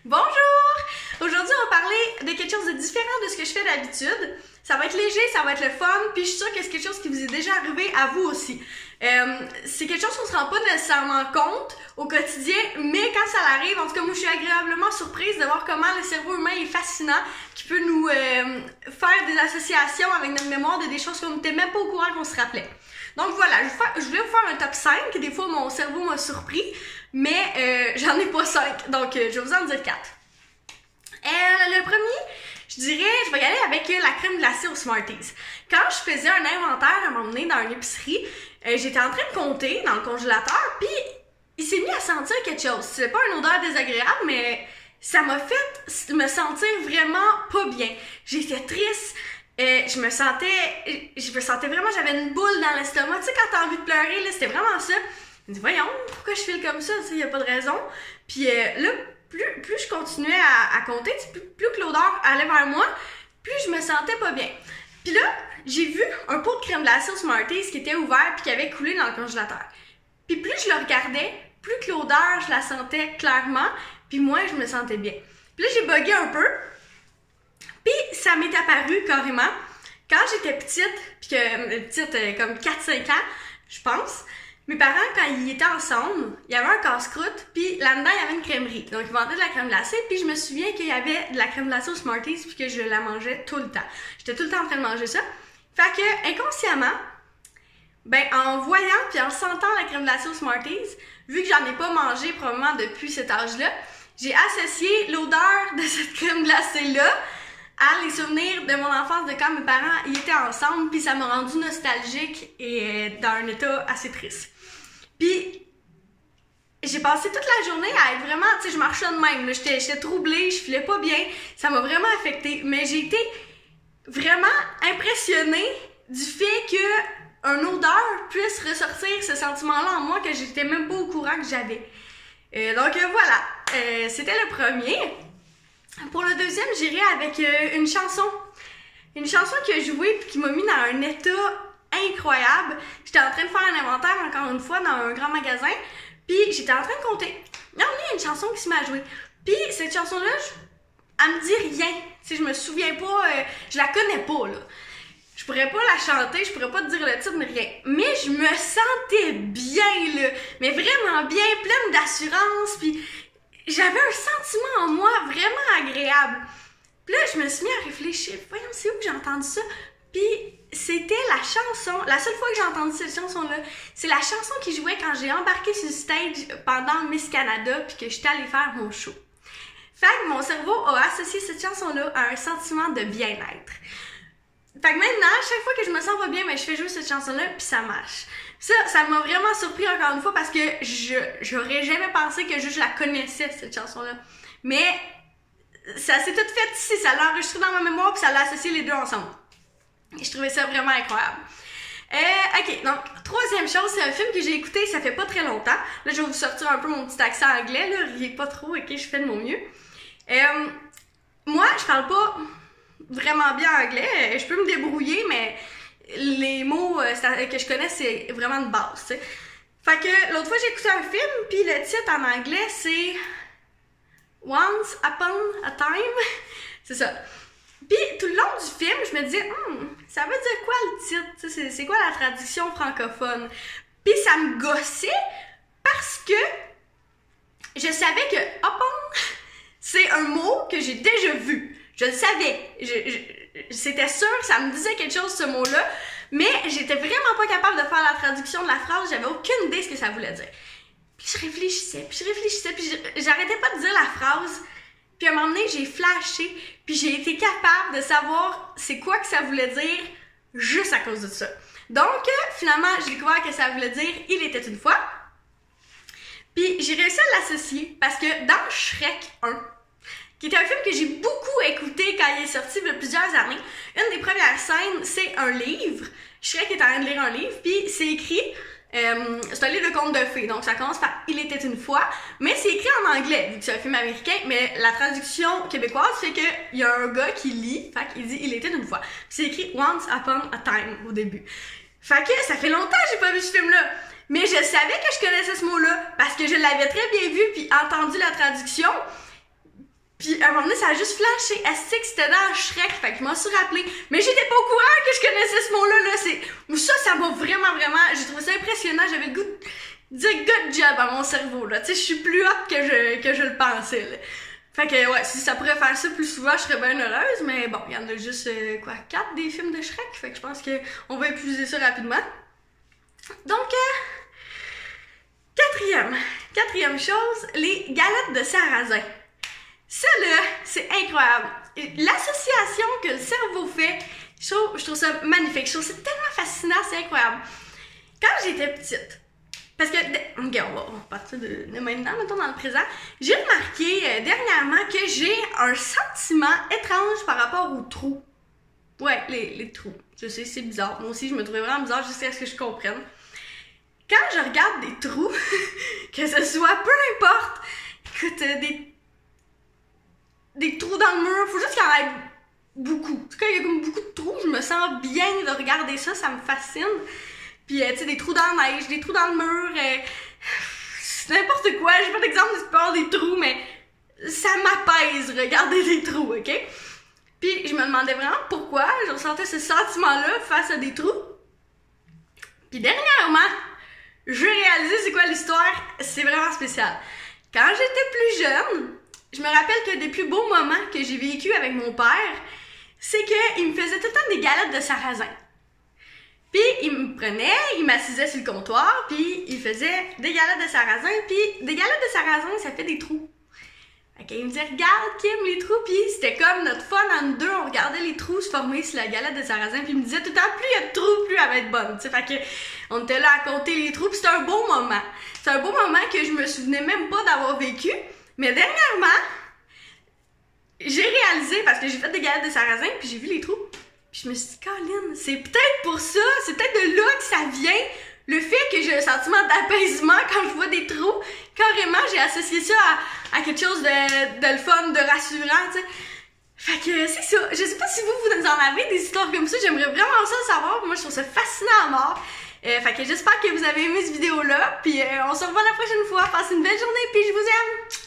Bonjour! Aujourd'hui, on va parler de quelque chose de différent de ce que je fais d'habitude. Ça va être léger, ça va être le fun, puis je suis sûre que c'est quelque chose qui vous est déjà arrivé à vous aussi. C'est quelque chose qu'on se rend pas nécessairement compte au quotidien, mais quand ça arrive, en tout cas moi je suis agréablement surprise de voir comment le cerveau humain est fascinant, qui peut nous faire des associations avec notre mémoire de des choses qu'on n'était même pas au courant qu'on se rappelait. Donc voilà, je voulais vous faire un top 5, des fois mon cerveau m'a surpris, mais j'en ai pas 5, donc je vais vous en dire 4. Le premier, je vais y aller avec la crème glacée aux Smarties. Quand je faisais un inventaire à un moment donné dans une épicerie, j'étais en train de compter dans le congélateur, puis il s'est mis à sentir quelque chose. C'est pas une odeur désagréable, mais ça m'a fait me sentir vraiment pas bien. J'étais triste, je me sentais vraiment, j'avais une boule dans l'estomac. Tu sais, quand t'as envie de pleurer, là, c'était vraiment ça. Je me dis, voyons, pourquoi je file comme ça? Tu sais, y a pas de raison. Puis là, plus je continuais à compter, plus que l'odeur allait vers moi, plus je me sentais pas bien. Puis là, j'ai vu un pot de crème glacée aux Smarties qui était ouvert puis qui avait coulé dans le congélateur. Puis plus je le regardais, plus que l'odeur, je la sentais clairement, puis moi, je me sentais bien. Puis là, j'ai bugué un peu, puis ça m'est apparu carrément quand j'étais petite, comme 4-5 ans, je pense. Mes parents, quand ils étaient ensemble, il y avait un casse-croûte, puis là-dedans, il y avait une crèmerie. Donc, ils vendaient de la crème glacée, puis je me souviens qu'il y avait de la crème glacée aux Smarties, puis que je la mangeais tout le temps. J'étais tout le temps en train de manger ça. Fait que, inconsciemment, en voyant puis en sentant la crème glacée aux Smarties, vu que j'en ai pas mangé probablement depuis cet âge-là, j'ai associé l'odeur de cette crème glacée-là à les souvenirs de mon enfance, de quand mes parents y étaient ensemble, puis ça m'a rendu nostalgique et dans un état assez triste. Puis, j'ai passé toute la journée à être vraiment, tu sais, je marchais de même, j'étais troublée, je filais pas bien, ça m'a vraiment affectée, mais j'ai été vraiment impressionnée du fait qu'une odeur puisse ressortir ce sentiment-là en moi que j'étais même pas au courant que j'avais. Donc voilà, c'était le premier. Pour le deuxième, j'irai avec une chanson. Une chanson qui a joué et qui m'a mis dans un état incroyable. J'étais en train de faire un inventaire, encore une fois, dans un grand magasin. Puis j'étais en train de compter. Non, il y a une chanson qui se m'a joué. Puis cette chanson-là, elle me dit rien. Tu sais, je me souviens pas, je la connais pas, là. Je pourrais pas la chanter, je pourrais pas te dire le titre, mais rien. Mais je me sentais bien, là. Mais vraiment bien, pleine d'assurance. Puis j'avais un sentiment en moi vraiment agréable. Puis là, je me suis mis à réfléchir. Voyons, c'est où que j'ai entendu ça? Puis c'était la chanson, la seule fois que j'ai entendu cette chanson-là, c'est la chanson qui jouait quand j'ai embarqué sur le stage pendant Miss Canada puis que j'étais allée faire mon show. Fait que mon cerveau a associé cette chanson-là à un sentiment de bien-être. Fait que maintenant, chaque fois que je me sens pas bien, je fais jouer cette chanson-là puis ça marche. Ça m'a vraiment surpris encore une fois parce que j'aurais jamais pensé que je la connaissais, cette chanson-là. Mais ça s'est tout fait ici, ça l'a enregistré dans ma mémoire puis ça l'a associé les deux ensemble. Et je trouvais ça vraiment incroyable. Ok, donc, troisième chose, c'est un film que j'ai écouté, ça fait pas très longtemps. Là, je vais vous sortir un peu mon petit accent anglais, là, riez pas trop, ok, je fais de mon mieux. Moi, je parle pas vraiment bien anglais, je peux me débrouiller, mais les mots que je connais, c'est vraiment de base, tu sais. Fait que l'autre fois, j'ai écouté un film, puis le titre en anglais, c'est Once Upon a Time. C'est ça. Puis tout le long du film, je me disais, ça veut dire quoi le titre? C'est quoi la traduction francophone? Puis ça me gossait parce que je savais que upon, c'est un mot que j'ai déjà vu. Je le savais. C'était sûr, ça me disait quelque chose ce mot-là, mais j'étais vraiment pas capable de faire la traduction de la phrase, j'avais aucune idée de ce que ça voulait dire. Puis je réfléchissais, puis j'arrêtais pas de dire la phrase, puis à un moment donné, j'ai flashé, puis j'ai été capable de savoir c'est quoi que ça voulait dire juste à cause de ça. Donc, finalement, j'ai découvert que ça voulait dire « Il était une fois », puis j'ai réussi à l'associer, parce que dans Shrek 1, qui était un film que j'ai beaucoup écouté quand il est sorti il y a plusieurs années. Une des premières scènes, c'est un livre. Shrek est en train de lire un livre, puis c'est écrit, c'est un livre de contes de fées, donc ça commence par « Il était une fois », mais c'est écrit en anglais, vu que c'est un film américain, mais la traduction québécoise fait qu'il y a un gars qui lit, fait qu'il dit « Il était une fois », puis c'est écrit « Once upon a time » au début. Fait que ça fait longtemps que j'ai pas vu ce film-là, mais je savais que je connaissais ce mot-là, parce que je l'avais très bien vu puis entendu la traduction. Puis à un moment donné, ça a juste flashé. Est-ce que c'était dans Shrek? Fait que je m'en suis rappelé. Mais j'étais pas au courant que je connaissais ce mot-là. Là. Ça m'a vraiment... J'ai trouvé ça impressionnant. J'avais le goût de dire good job à mon cerveau, là. Tu sais, je suis plus hot que je le pensais, là. Fait que, ouais, si ça pourrait faire ça plus souvent, je serais bien heureuse. Mais bon, il y en a juste, 4 des films de Shrek. Fait que je pense qu'on va épuiser ça rapidement. Donc, quatrième chose, les galettes de sarrasin. Ça, là, c'est incroyable. L'association que le cerveau fait, je trouve ça magnifique. Je trouve ça tellement fascinant, c'est incroyable. Quand j'étais petite, parce que, ok, on va partir de maintenant, mettons dans le présent, j'ai remarqué dernièrement que j'ai un sentiment étrange par rapport aux trous. Ouais, les trous. Je sais, c'est bizarre. Moi aussi, je me trouvais vraiment bizarre jusqu'à ce que je comprenne. Quand je regarde des trous, que ce soit, peu importe, écoute, des trous dans le mur, faut juste qu'il y en ait beaucoup. En tout cas, il y a comme beaucoup de trous, je me sens bien de regarder ça, ça me fascine. Puis, tu sais, des trous dans la neige, des trous dans le mur, n'importe quoi. J'ai pas d'exemple de peur des trous, mais ça m'apaise, regarder des trous, ok? Puis, je me demandais vraiment pourquoi je ressentais ce sentiment-là face à des trous. Puis, dernièrement, je réalisais c'est quoi l'histoire, c'est vraiment spécial. Quand j'étais plus jeune, je me rappelle que des plus beaux moments que j'ai vécu avec mon père, c'est qu'il me faisait tout le temps des galettes de sarrasin. Puis il me prenait, il m'assisait sur le comptoir, puis il faisait des galettes de sarrasin, puis des galettes de sarrasin, ça fait des trous. Fait qu'il me disait, regarde Kim, les trous, puis c'était comme notre fun entre deux, on regardait les trous se former sur la galette de sarrasin, puis il me disait tout le temps, plus il y a de trous, plus elle va être bonne, tu sais, fait que on était là à compter les trous, puis c'était un beau moment. C'est un beau moment que je me souvenais même pas d'avoir vécu, mais dernièrement, j'ai réalisé, parce que j'ai fait des galettes de sarrasin, puis j'ai vu les trous. Puis je me suis dit, Colin, c'est peut-être pour ça, c'est peut-être de là que ça vient, le fait que j'ai un sentiment d'apaisement quand je vois des trous. Carrément, j'ai associé ça à quelque chose de le fun, de rassurant, tu sais. Fait que c'est ça. Je sais pas si vous en avez des histoires comme ça, j'aimerais vraiment ça le savoir. Moi, je trouve ça fascinant à mort. Fait que j'espère que vous avez aimé cette vidéo-là, puis on se revoit la prochaine fois. Passez une belle journée, puis je vous aime!